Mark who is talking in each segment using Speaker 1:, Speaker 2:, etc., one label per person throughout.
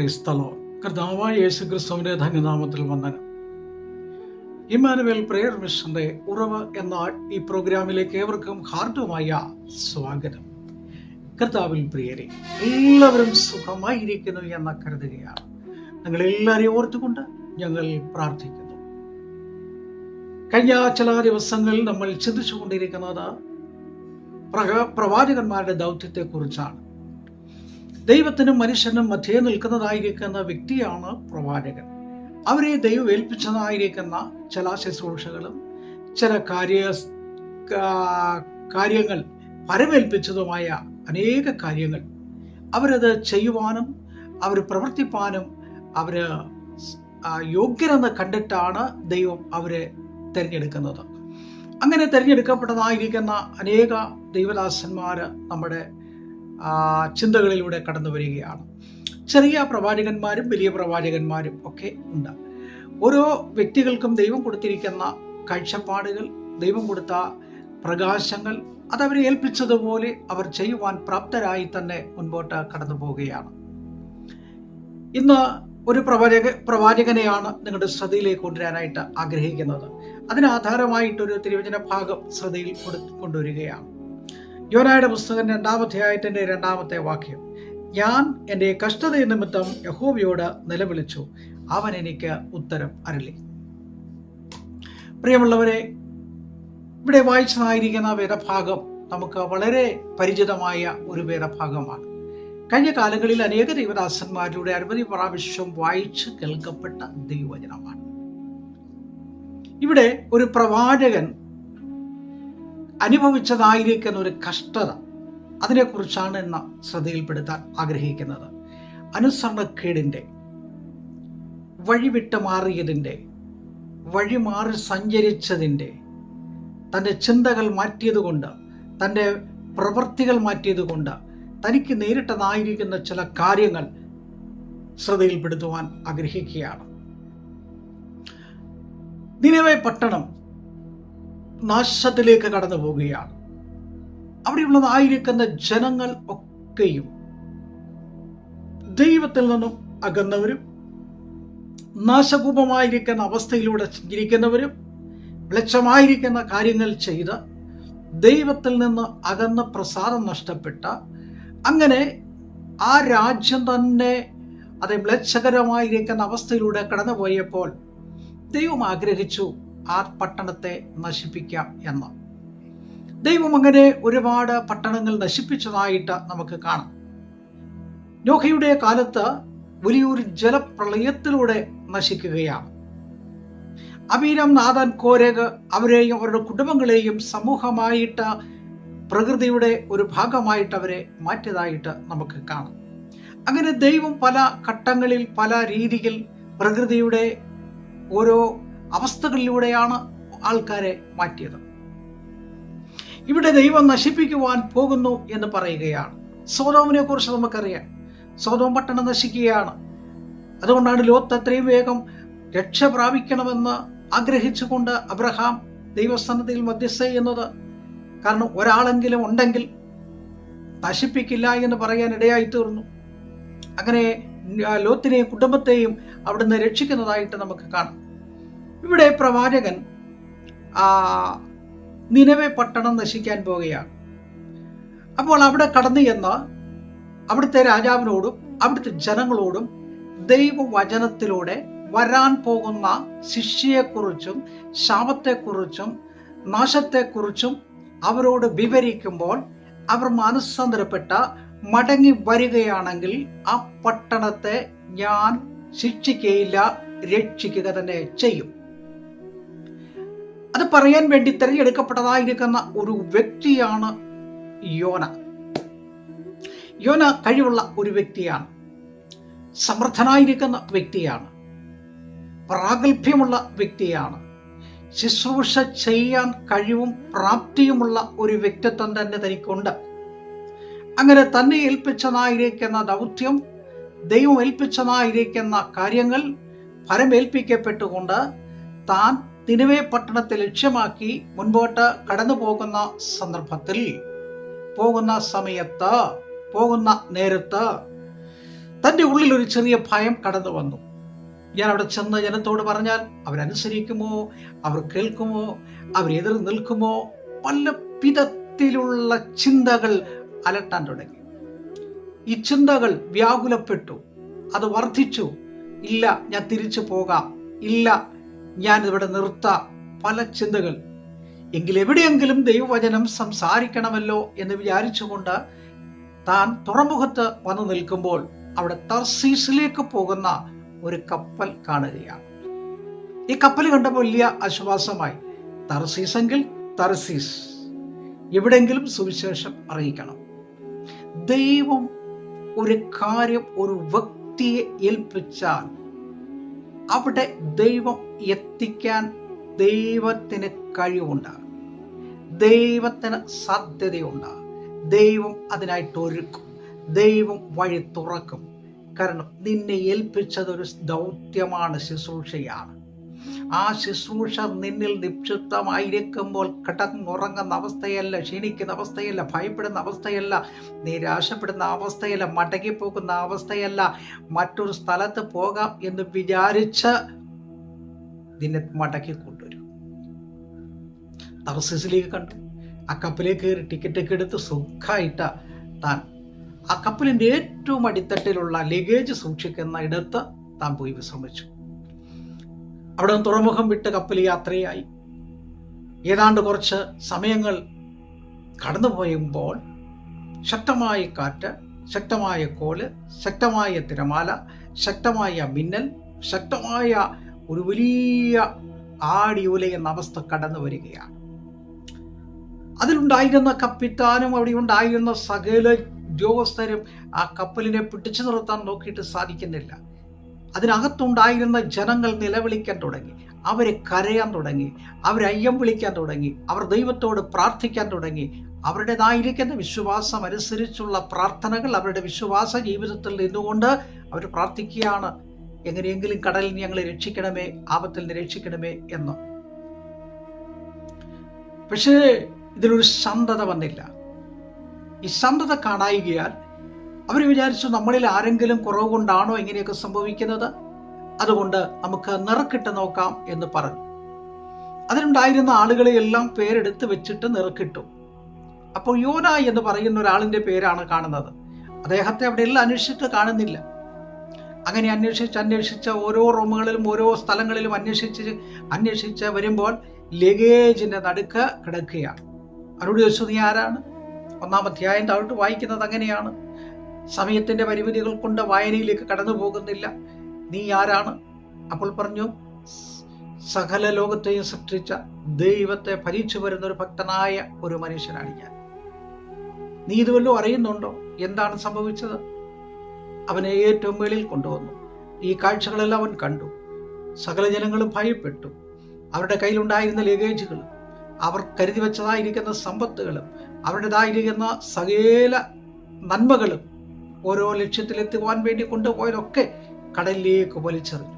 Speaker 1: ക്രൈസ്തലോ കർത്താവായ യേശുക്രിസ്തുവിന്റെ ധന്യനാമത്തിൽ വന്ദനം. ഇമ്മാനുവേൽ പ്രേയർ മിഷന്റെ ഉറവ് എന്ന ഈ പ്രോഗ്രാമിലേക്ക് ഏവർക്കും ഹാർദവമായ സ്വാഗതം. കർത്താവിൽ പ്രിയരെ, എല്ലാവരും സുഖമായിരിക്കുന്നു എന്ന കരുതുകയാണ്. നിങ്ങൾ എല്ലാവരെയും ഓർത്തുകൊണ്ട് ഞങ്ങൾ പ്രാർത്ഥിക്കുന്നു. കഴിഞ്ഞ ചില ദിവസങ്ങളിൽ നമ്മൾ ചിന്തിച്ചുകൊണ്ടിരിക്കുന്നത് പ്രവാചകന്മാരുടെ ദൗത്യത്തെ കുറിച്ചാണ്. ദൈവത്തിനും മനുഷ്യനും മധ്യേ നിൽക്കുന്നതായിരിക്കുന്ന വ്യക്തിയാണ് പ്രവാചകൻ. അവരെ ദൈവം ഏൽപ്പിച്ചതായിരിക്കുന്ന ചില ശുശ്രൂഷകളും ചില കാര്യങ്ങൾ പരമേൽപ്പിച്ചതുമായ അനേക കാര്യങ്ങൾ അവരത് ചെയ്യുവാനും അവർ പ്രവർത്തിപ്പാനും അവര് യോഗ്യരെന്ന് കണ്ടിട്ടാണ് ദൈവം അവരെ തിരഞ്ഞെടുക്കുന്നത്. അങ്ങനെ തിരഞ്ഞെടുക്കപ്പെട്ടതായിരിക്കുന്ന അനേക ദൈവദാസന്മാര് നമ്മുടെ ചിന്തകളിലൂടെ കടന്നു വരികയാണ്. ചെറിയ പ്രവാചകന്മാരും വലിയ പ്രവാചകന്മാരും ഒക്കെ ഉണ്ട്. ഓരോ വ്യക്തികൾക്കും ദൈവം കൊടുത്തിരിക്കുന്ന കാഴ്ചപ്പാടുകൾ, ദൈവം കൊടുത്ത പ്രകാശങ്ങൾ അതവരെ ഏൽപ്പിച്ചതുപോലെ അവർ ചെയ്യുവാൻ പ്രാപ്തരായി തന്നെ മുൻപോട്ട് കടന്നു പോവുകയാണ്. ഇന്ന് ഒരു പ്രവാചകനെയാണ് നിങ്ങളുടെ ശ്രദ്ധയിലേക്ക് കൊണ്ടുവരാനായിട്ട് ആഗ്രഹിക്കുന്നത്. അതിന് ആധാരമായിട്ടൊരു തിരുവചന ഭാഗം ശ്രദ്ധയിൽ കൊണ്ടുവരികയാണ്. യോനായുടെ പുസ്തകം 2-ാം അധ്യായത്തിന്റെ 2-ാമത്തെ വാക്യം. ഞാൻ എൻ്റെ കഷ്ടത നിമിത്തം യഹോവയോട് നിലവിളിച്ചു, അവൻ എനിക്ക് ഉത്തരം അരുളി. പ്രിയമുള്ളവരെ, ഇവിടെ വായിച്ചതായിരിക്കുന്ന വേദഭാഗം നമുക്ക് വളരെ പരിചിതമായ ഒരു വേദഭാഗമാണ്. കഴിഞ്ഞ കാലങ്ങളിൽ അനേക ദൈവദാസന്മാരുടെ അനവധി പ്രാവശ്യം വായിച്ച് കേൾക്കപ്പെട്ട ദൈവവചനമാണ്. ഇവിടെ ഒരു പ്രവാചകൻ അനുഭവിച്ചതായിരിക്കുന്ന ഒരു കഷ്ടത, അതിനെക്കുറിച്ചാണ് ഇന്ന് ശ്രദ്ധയിൽപ്പെടുത്താൻ ആഗ്രഹിക്കുന്നത്. അനുസരണക്കേടിൻ്റെ, വഴിവിട്ട് മാറിയതിൻ്റെ, വഴിമാറി സഞ്ചരിച്ചതിൻ്റെ, തൻ്റെ ചിന്തകൾ മാറ്റിയതുകൊണ്ട്, തൻ്റെ പ്രവൃത്തികൾ മാറ്റിയതുകൊണ്ട് തനിക്ക് നേരിട്ടതായിരിക്കുന്ന ചില കാര്യങ്ങൾ ശ്രദ്ധയിൽപ്പെടുത്തുവാൻ ആഗ്രഹിക്കുകയാണ്. നിനവെ പട്ടണം നാശത്തിലേക്ക് കടന്നു പോവുകയാണ്. അവിടെയുള്ളതായിരിക്കുന്ന ജനങ്ങൾ ഒക്കെയും ദൈവത്തിൽ നിന്നും അകന്നവരും നാശകൂപമായിരിക്കുന്ന അവസ്ഥയിലൂടെ സഞ്ചരിക്കുന്നവരും വെളിച്ചമായിരിക്കുന്ന കാര്യങ്ങൾ ചെയ്ത് ദൈവത്തിൽ നിന്ന് അകന്ന പ്രസാദം നഷ്ടപ്പെട്ട, അങ്ങനെ ആ രാജ്യം തന്നെ അത് മ്ലേച്ഛകരമായിരിക്കുന്ന അവസ്ഥയിലൂടെ കടന്നുപോയപ്പോൾ ദൈവം ആഗ്രഹിച്ചു ആ പട്ടണത്തെ നശിപ്പിക്കാം എന്ന്. ദൈവം അങ്ങനെ ഒരുപാട് പട്ടണങ്ങൾ നശിപ്പിച്ചതായിട്ട് നമുക്ക് കാണാം. നോഹയുടെ കാലത്ത് വലിയൊരു ജലപ്രളയത്തിലൂടെ നശിക്കുകയാണ്. അബീരം, നാദാൻ, കോരേഗ് അവരെയും അവരുടെ കുടുംബങ്ങളെയും സമൂഹമായിട്ട് പ്രകൃതിയുടെ ഒരു ഭാഗമായിട്ട് അവരെ മാറ്റിയതായിട്ട് നമുക്ക് കാണാം. അങ്ങനെ ദൈവം പല ഘട്ടങ്ങളിൽ പല രീതിയിൽ പ്രകൃതിയുടെ ഓരോ അവസ്ഥകളിലൂടെയാണ് ആൾക്കാരെ മാറ്റിയത്. ഇവിടെ ദൈവം നശിപ്പിക്കുവാൻ പോകുന്നു എന്ന് പറയുകയാണ്. സോദോമിനെ കുറിച്ച് നമുക്കറിയാം. സോദോം പട്ടണം നശിക്കുകയാണ്. അതുകൊണ്ടാണ് ലോത്ത് എത്രയും വേഗം രക്ഷ പ്രാപിക്കണമെന്ന് ആഗ്രഹിച്ചുകൊണ്ട് അബ്രഹാം ദൈവസന്നിധിയിൽ മധ്യസ്ഥ ചെയ്യുന്നത്. കാരണം ഒരാളെങ്കിലും ഉണ്ടെങ്കിൽ നശിപ്പിക്കില്ല എന്ന് പറയാൻ ഇടയായി തീർന്നു. അങ്ങനെ ലോത്തിനെയും കുടുംബത്തെയും അവിടുന്ന് രക്ഷിക്കുന്നതായിട്ട് നമുക്ക് കാണാം. ഇവിടെ പ്രവാചകൻ നിനവെ പട്ടണം നശിക്കാൻ പോവുകയാണ്. അപ്പോൾ അവിടെ കടന്നു ചെന്ന് അവിടുത്തെ രാജാവിനോടും അവിടുത്തെ ജനങ്ങളോടും ദൈവവചനത്തിലൂടെ വരാൻ പോകുന്ന ശിക്ഷയെക്കുറിച്ചും ശാപത്തെക്കുറിച്ചും നാശത്തെക്കുറിച്ചും അവരോട് വിവരിക്കുമ്പോൾ അവർ മാനസാന്തരപ്പെട്ട മടങ്ങി വരികയാണെങ്കിൽ ആ പട്ടണത്തെ ഞാൻ ശിക്ഷിക്കുകയില്ല, രക്ഷിക്കുക തന്നെ ചെയ്യും. അത് പറയാൻ വേണ്ടി തിരഞ്ഞെടുക്കപ്പെട്ടതായിരിക്കുന്ന ഒരു വ്യക്തിയാണ് യോന. യോന കഴിവുള്ള ഒരു വ്യക്തിയാണ്, സമർത്ഥനായിരിക്കുന്ന വ്യക്തിയാണ്, പ്രാഗൽഭ്യമുള്ള വ്യക്തിയാണ്, ശുശ്രൂഷ ചെയ്യാൻ കഴിവും പ്രാപ്തിയുമുള്ള ഒരു വ്യക്തിത്വം തന്നെ തനിക്കുണ്ട്. അങ്ങനെ തന്നെ ഏൽപ്പിച്ചതായിരിക്കുന്ന ദൗത്യം, ദൈവം ഏൽപ്പിച്ചതായിരിക്കുന്ന കാര്യങ്ങൾ ഫലമേൽപ്പിക്കപ്പെട്ടുകൊണ്ട് താൻ നിനവെ പട്ടണത്തെ ലക്ഷ്യമാക്കി മുൻപോട്ട് കടന്നു പോകുന്ന സന്ദർഭത്തിൽ, പോകുന്ന സമയത്ത്, പോകുന്ന നേരത്ത് തൻ്റെ ഉള്ളിൽ ഒരു ചെറിയ ഭയം കടന്നു വന്നു. ഞാൻ അവിടെ ചെന്ന് ജനത്തോട് പറഞ്ഞാൽ അവരനുസരിക്കുമോ, അവർ കേൾക്കുമോ, അവരെതിർ നിൽക്കുമോ, പല വിധത്തിലുള്ള ചിന്തകൾ അലട്ടാൻ തുടങ്ങി. ഈ ചിന്തകൾ വ്യാകുലപ്പെട്ടു, അത് വർദ്ധിച്ചു. ഇല്ല, ഞാൻ തിരിച്ചു പോകാം, ഇല്ല, ഞാൻ ഇവിടെ നിർത്താം, പല ചിന്തകൾ. എങ്കിലെവിടെയെങ്കിലും ദൈവവചനം സംസാരിക്കണമല്ലോ എന്ന് വിചാരിച്ചുകൊണ്ട് താൻ തുറമുഖത്ത് വന്നു നിൽക്കുമ്പോൾ അവിടെ തർസീസിലേക്ക് പോകുന്ന ഒരു കപ്പൽ കാണുകയാണ്. ഈ കപ്പൽ കണ്ടപ്പോൾ വലിയ ആശ്വാസമായി. തർസീസെങ്കിൽ തർസീസ്, എവിടെങ്കിലും സുവിശേഷം അറിയിക്കണം. ദൈവം ഒരു കാര്യം ഒരു വ്യക്തിയെ ഏൽപ്പിച്ചാൽ അവിടെ ദൈവം എത്തിക്കാൻ ദൈവത്തിന് കഴിവുണ്ട്, ദൈവത്തിന് സാധ്യതയുണ്ട്. ദൈവം അതിനായിട്ട് ഒരുക്കും, ദൈവം വഴി തുറക്കും. കാരണം നിന്നെ ഏൽപ്പിച്ചതൊരു ദൗത്യമാണ്, ശുശ്രൂഷയാണ്. ആ ശുശ്രൂഷ നിന്നിൽ നിക്ഷിപ്തമായിരിക്കുമ്പോൾ കിടന്നുറങ്ങുന്ന അവസ്ഥയല്ല, ക്ഷീണിക്കുന്ന അവസ്ഥയല്ല, ഭയപ്പെടുന്ന അവസ്ഥയല്ല, നിരാശപ്പെടുന്ന അവസ്ഥയല്ല, മടങ്ങിപ്പോകുന്ന അവസ്ഥയല്ല, മറ്റൊരു സ്ഥലത്ത് പോകാം എന്ന് വിചാരിച്ച് നിന്നെ മടക്കി കൊണ്ടുവരും. തർസീസിലേക്ക് കണ്ടു. ആ കപ്പലിലേക്ക് കയറി ടിക്കറ്റൊക്കെ എടുത്ത് സുഖമായിട്ട് താൻ ആ കപ്പലിന്റെ ഏറ്റവും അടിത്തട്ടിലുള്ള ലഗേജ് സൂക്ഷിക്കുന്ന ഇടത്ത് താൻ പോയി വിശ്രമിച്ചു. അവിടെ നിന്ന് തുറമുഖം വിട്ട് കപ്പൽ യാത്രയായി. ഏതാണ്ട് കുറച്ച് സമയങ്ങൾ കടന്നുപോയുമ്പോൾ ശക്തമായ കാറ്റ്, ശക്തമായ കോല്, ശക്തമായ തിരമാല, ശക്തമായ മിന്നൽ, ശക്തമായ ഒരു വലിയ ആടി ഉലയുന്ന അവസ്ഥ കടന്നു വരികയാണ്. അതിലുണ്ടായിരുന്ന കപ്പിത്താനും അവിടെ ഉണ്ടായിരുന്ന സകല ഉദ്യോഗസ്ഥരും ആ കപ്പലിനെ പിടിച്ചു നിർത്താൻ നോക്കിയിട്ട് സാധിക്കുന്നില്ല. അതിനകത്തുണ്ടായിരുന്ന ജനങ്ങൾ നിലവിളിക്കാൻ തുടങ്ങി, അവരെ കരയാൻ തുടങ്ങി, അവർ അയ്യം വിളിക്കാൻ തുടങ്ങി, അവർ ദൈവത്തോട് പ്രാർത്ഥിക്കാൻ തുടങ്ങി. അവരുടേതായിരിക്കുന്ന വിശ്വാസം അനുസരിച്ചുള്ള പ്രാർത്ഥനകൾ അവരുടെ വിശ്വാസ ജീവിതത്തിൽ നിന്നുകൊണ്ട് അവർ പ്രാർത്ഥിക്കുകയാണ്. എങ്ങനെയെങ്കിലും കടലിൽ ഞങ്ങളെ രക്ഷിക്കണമേ, ആപത്തിൽ നിന്ന് രക്ഷിക്കണമേ എന്ന്. പക്ഷേ ഇതിലൊരു ശാന്തത വന്നില്ല. ഈ ശാന്തത കാണായികയാൽ അവർ വിചാരിച്ചു നമ്മളിൽ ആരെങ്കിലും കുറവ് കൊണ്ടാണോ ഇങ്ങനെയൊക്കെ സംഭവിക്കുന്നത്, അതുകൊണ്ട് നമുക്ക് നിറക്കിട്ട് നോക്കാം എന്ന് പറഞ്ഞു. അതിലുണ്ടായിരുന്ന ആളുകളെ എല്ലാം പേരെടുത്ത് വെച്ചിട്ട് നിറക്കിട്ടു. അപ്പോൾ യോന എന്ന് പറയുന്ന ഒരാളിന്റെ പേരാണ് കാണുന്നത്. അദ്ദേഹത്തെ അവിടെ എല്ലാം അന്വേഷിച്ചിട്ട് കാണുന്നില്ല. അങ്ങനെ അന്വേഷിച്ച് ഓരോ റൂമുകളിലും ഓരോ സ്ഥലങ്ങളിലും അന്വേഷിച്ച് വരുമ്പോൾ ലഗേജിന്റെ നടുക്ക് കിടക്കുകയാണ്. അവരോട് ചോദിച്ചു, നീ ആരാണ്? 1-ാം അധ്യായം താഴോട്ട് വായിക്കുന്നത് അങ്ങനെയാണ്. സമയത്തിന്റെ പരിമിതികൾ കൊണ്ട് വായനയിലേക്ക് കടന്നു പോകുന്നില്ല. നീ ആരാണ്? അപ്പോൾ പറഞ്ഞു, സകല ലോകത്തെയും സൃഷ്ടിച്ച ദൈവത്തെ ഭരിച്ചു വരുന്ന ഒരു ഭക്തനായ ഒരു മനുഷ്യനാണ് ഞാൻ. നീ ഇത് വല്ലതും അറിയുന്നുണ്ടോ? എന്താണ് സംഭവിച്ചത്? അവനെ ഏറ്റവും മേളിൽ കൊണ്ടുവന്നു. ഈ കാഴ്ചകളെല്ലാം അവൻ കണ്ടു. സകല ജനങ്ങളും ഭയപ്പെട്ടു. അവരുടെ കയ്യിലുണ്ടായിരുന്ന ലഗേജുകളും അവർ കരുതി വെച്ചതായിരിക്കുന്ന സമ്പത്തുകളും അവരുടേതായിരിക്കുന്ന സകല നന്മകളും ഓരോ ലക്ഷ്യത്തിലെത്തുവാൻ വേണ്ടി കൊണ്ടുപോയതൊക്കെ കടലിലേക്ക് വലിച്ചെറിഞ്ഞു.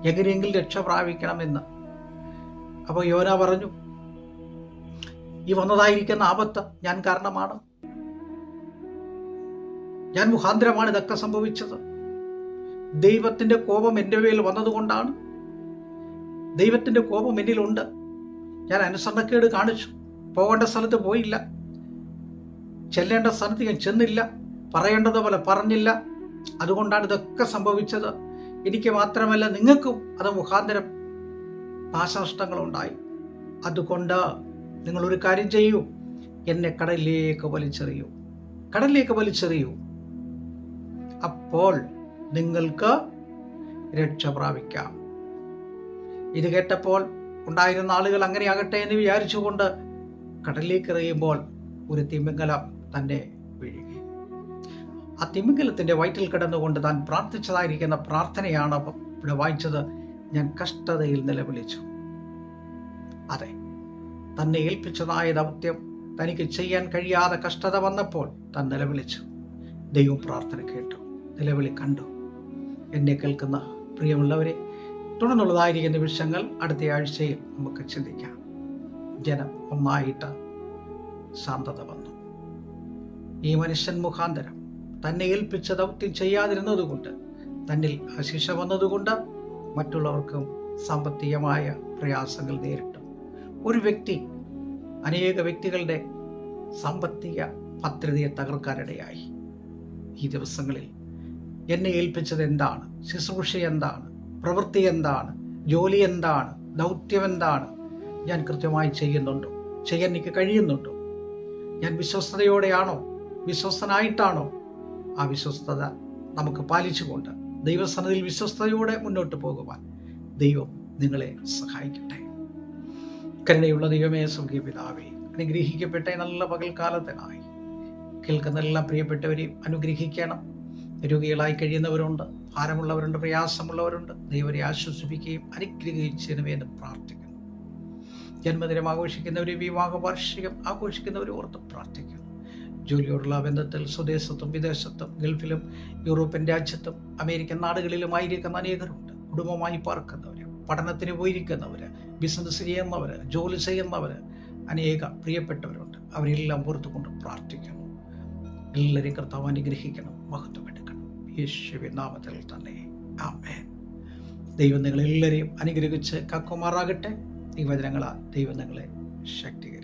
Speaker 1: എങ്ങനെയെങ്കിലും രക്ഷ പ്രാപിക്കണമെന്ന്. അപ്പോൾ യോന പറഞ്ഞു, ഈ വന്നതായിരിക്കുന്ന ആപത്ത് ഞാൻ കാരണമാണ്, ഞാൻ മുഖാന്തരമാണ് ഇതൊക്കെ സംഭവിച്ചത്. ദൈവത്തിന്റെ കോപം എൻ്റെ മേൽ വന്നതുകൊണ്ടാണ്. ദൈവത്തിന്റെ കോപം എന്നിലുണ്ട്. ഞാൻ അനുസരണക്കേട് കാണിച്ചു, പോകേണ്ട സ്ഥലത്ത് പോയില്ല, ചെല്ലേണ്ട സ്ഥലത്ത് ഞാൻ ചെന്നില്ല, പറയേണ്ടതുപോലെ പറഞ്ഞില്ല. അതുകൊണ്ടാണ് ഇതൊക്കെ സംഭവിച്ചത്. എനിക്ക് മാത്രമല്ല നിങ്ങൾക്കും അത് മുഖാന്തരം നാശനഷ്ടങ്ങളുണ്ടായി. അതുകൊണ്ട് നിങ്ങളൊരു കാര്യം ചെയ്യൂ, എന്നെ കടലിലേക്ക് വലിച്ചെറിയൂ. അപ്പോൾ നിങ്ങൾക്ക് രക്ഷ പ്രാപിക്കാം. ഇത് കേട്ടപ്പോൾ ഉണ്ടായിരുന്ന ആളുകൾ അങ്ങനെ ആകട്ടെ എന്ന് വിചാരിച്ചുകൊണ്ട് കടലിലേക്ക് എറിയുമ്പോൾ ഒരു തിമിംഗലം തന്നെ വീഴുകി. ആ തിമിംഗലത്തിന്റെ വയറ്റിൽ കിടന്നുകൊണ്ട് താൻ പ്രാർത്ഥിച്ചതായിരിക്കുന്ന പ്രാർത്ഥനയാണ് ഇവിടെ വായിച്ചത്. ഞാൻ കഷ്ടതയിൽ നിലവിളിച്ചു. അതെ, തന്നെ ഏൽപ്പിച്ചതായ ദൗത്യം തനിക്ക് ചെയ്യാൻ കഴിയാതെ കഷ്ടത വന്നപ്പോൾ താൻ നിലവിളിച്ചു. ദൈവം പ്രാർത്ഥന കേട്ടു, നിലവിളി കണ്ടു. എന്നെ കേൾക്കുന്ന പ്രിയമുള്ളവരെ, തുടർന്നുള്ളതായിരിക്കുന്ന വിഷയങ്ങൾ അടുത്ത ആഴ്ചയിൽ നമുക്ക് ചിന്തിക്കാം. ജനം ഒന്നായിട്ട് ശാന്തത വന്നു. ഈ മനുഷ്യൻ മുഖാന്തരം തന്നെ ഏൽപ്പിച്ച ദൗത്യം ചെയ്യാതിരുന്നതുകൊണ്ട്, തന്നിൽ ആ ശിക്ഷ വന്നതുകൊണ്ട് മറ്റുള്ളവർക്കും സാമ്പത്തികമായ പ്രയാസങ്ങൾ നേരിട്ടു. ഒരു വ്യക്തി അനേക വ്യക്തികളുടെ സാമ്പത്തിക ഭദ്രതയെ തകർക്കാനിടയായി. ഈ ദിവസങ്ങളിൽ എന്നെ ഏൽപ്പിച്ചത് എന്താണ്? ശുശ്രൂഷ എന്താണ്? പ്രവൃത്തി എന്താണ്? ജോലി എന്താണ്? ദൗത്യം എന്താണ്? ഞാൻ കൃത്യമായി ചെയ്യുന്നുണ്ടോ? ചെയ്യാൻ എനിക്ക് കഴിയുന്നുണ്ടോ? ഞാൻ വിശ്വസ്തയോടെയാണോ? വിശ്വസ്തനായിട്ടാണോ? ആ വിശ്വസ്തത നമുക്ക് പാലിച്ചുകൊണ്ട് ദൈവസന്നിധിയിൽ വിശ്വസ്തയോടെ മുന്നോട്ട് പോകുവാൻ ദൈവം നിങ്ങളെ സഹായിക്കട്ടെ. കരുണയുള്ള ദൈവമേ, സ്വർഗീയ പിതാവേ, അനുഗ്രഹിക്കപ്പെട്ട നല്ല പകൽക്കാലത്തിനായി കേൾക്കുന്ന എല്ലാ പ്രിയപ്പെട്ടവരെയും അനുഗ്രഹിക്കണം. രോഗികളായി കഴിയുന്നവരുണ്ട്, ഭാരമുള്ളവരുണ്ട്, പ്രയാസമുള്ളവരുണ്ട്. ദൈവരെ ആശ്വസിപ്പിക്കുകയും അനുഗ്രഹിക്കുകയും ചെയ്യണമെന്ന് പ്രാർത്ഥിക്കുന്നു. ജന്മദിനം ആഘോഷിക്കുന്നവരും വിവാഹ വാർഷികം ആഘോഷിക്കുന്നവരും ഓർത്ത് പ്രാർത്ഥിക്കുന്നു. ജോലിയോടുള്ള ബന്ധത്തിൽ സ്വദേശത്തും വിദേശത്തും ഗൾഫിലും യൂറോപ്യൻ രാജ്യത്തും അമേരിക്കൻ നാടുകളിലുമായിരിക്കുന്ന അനേകരുണ്ട്. കുടുംബമായി പാർക്കുന്നവര്, പഠനത്തിന് പോയിരിക്കുന്നവര്, ബിസിനസ് ചെയ്യുന്നവര്, ജോലി ചെയ്യുന്നവര്, അനേക പ്രിയപ്പെട്ടവരുണ്ട്. അവരെല്ലാം ഓർത്തുകൊണ്ട് പ്രാർത്ഥിക്കുന്നു. എല്ലാവരെയും കർത്താവ് അനുഗ്രഹിക്കണം, മഹത്വമെടുക്കണം. യേശുവിൻ നാമത്തിൽ തന്നെ ആമേൻ. ദൈവം നിങ്ങളെല്ലാവരെയും അനുഗ്രഹിച്ച് കാക്കുമാറാകട്ടെ. ഈ വചനങ്ങളാൽ ദൈവം നിങ്ങളെ ശക്തി